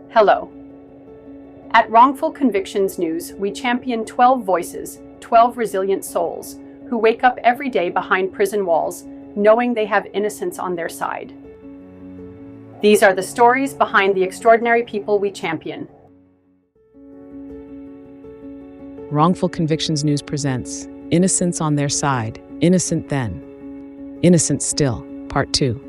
Hello. At Wrongful Convictions News, we champion 12 voices, 12 resilient souls, who wake up every day behind prison walls, knowing they have innocence on their side. These are the stories behind the extraordinary people we champion. Wrongful Convictions News presents Innocence on Their Side, Innocent Then, Innocent Still, Part 2.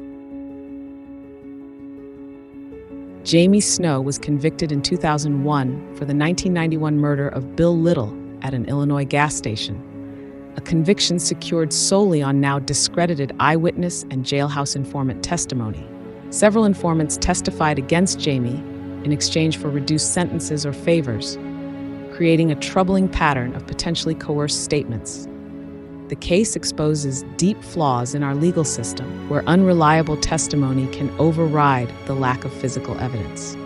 Jamie Snow was convicted in 2001 for the 1991 murder of Bill Little at an Illinois gas station, a conviction secured solely on now discredited eyewitness and jailhouse informant testimony. Several informants testified against Jamie in exchange for reduced sentences or favors, creating a troubling pattern of potentially coerced statements. The case exposes deep flaws in our legal system, where unreliable testimony can override the lack of physical evidence.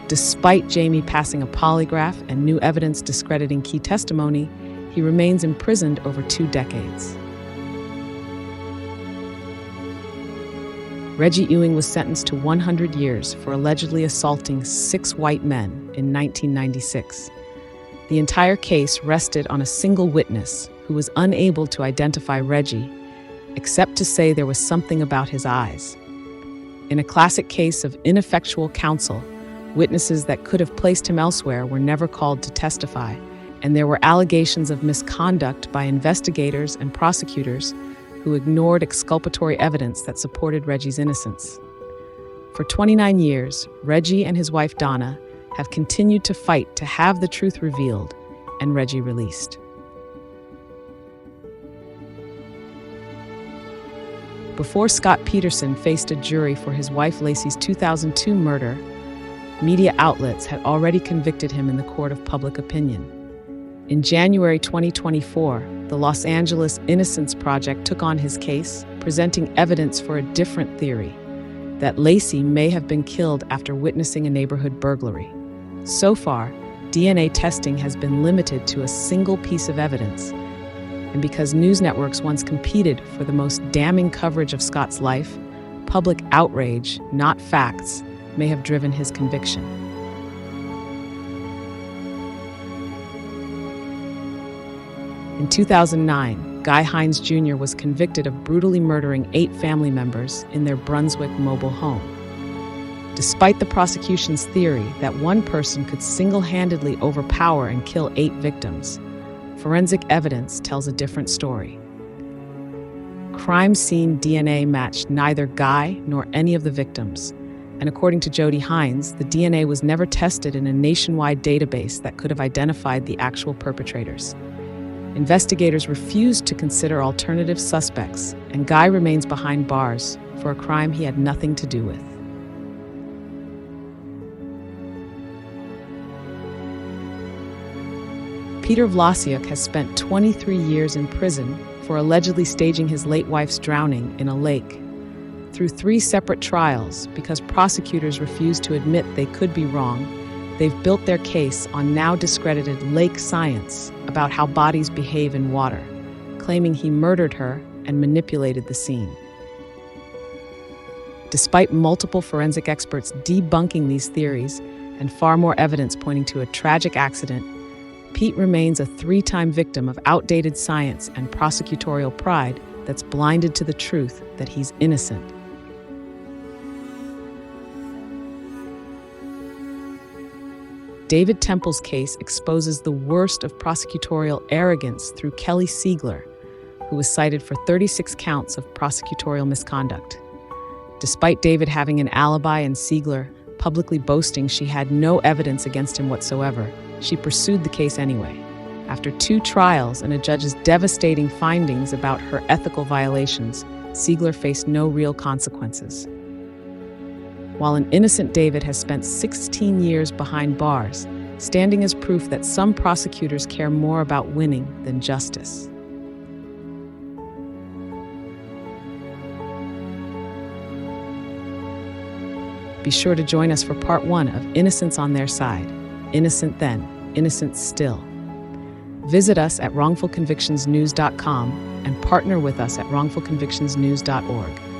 Despite Jamie passing a polygraph and new evidence discrediting key testimony, he remains imprisoned over 2 decades. Reggie Ewing was sentenced to 100 years for allegedly assaulting 6 white men in 1996. The entire case rested on a single witness who was unable to identify Reggie, except to say there was something about his eyes. In a classic case of ineffectual counsel, witnesses that could have placed him elsewhere were never called to testify, and there were allegations of misconduct by investigators and prosecutors who ignored exculpatory evidence that supported Reggie's innocence. For 29 years, Reggie and his wife Donna have continued to fight to have the truth revealed and Reggie released. Before Scott Peterson faced a jury for his wife Lacey's 2002 murder, media outlets had already convicted him in the court of public opinion. In January 2024, the Los Angeles Innocence Project took on his case, presenting evidence for a different theory, that Lacey may have been killed after witnessing a neighborhood burglary. So far, DNA testing has been limited to a single piece of evidence, and because news networks once competed for the most damning coverage of Scott's life, public outrage, not facts, may have driven his conviction. In 2009, Guy Hines Jr. was convicted of brutally murdering 8 family members in their Brunswick mobile home. Despite the prosecution's theory that one person could single-handedly overpower and kill 8 victims, forensic evidence tells a different story. Crime scene DNA matched neither Guy nor any of the victims, and according to Jody Hines, the DNA was never tested in a nationwide database that could have identified the actual perpetrators. Investigators refused to consider alternative suspects, and Guy remains behind bars for a crime he had nothing to do with. Peter Vlasiuk has spent 23 years in prison for allegedly staging his late wife's drowning in a lake. Through 3 separate trials, because prosecutors refused to admit they could be wrong, they've built their case on now discredited lake science about how bodies behave in water, claiming he murdered her and manipulated the scene. Despite multiple forensic experts debunking these theories and far more evidence pointing to a tragic accident, Pete remains a 3-time victim of outdated science and prosecutorial pride that's blinded to the truth that he's innocent. David Temple's case exposes the worst of prosecutorial arrogance through Kelly Siegler, who was cited for 36 counts of prosecutorial misconduct. Despite David having an alibi and Siegler publicly boasting she had no evidence against him whatsoever, she pursued the case anyway. After 2 trials and a judge's devastating findings about her ethical violations, Siegler faced no real consequences. While an innocent David has spent 16 years behind bars, standing as proof that some prosecutors care more about winning than justice. Be sure to join us for Part 1 of Innocence on Their Side, Innocent Then, Innocent Still. Visit us at wrongfulconvictionsnews.com and partner with us at wrongfulconvictionsnews.org.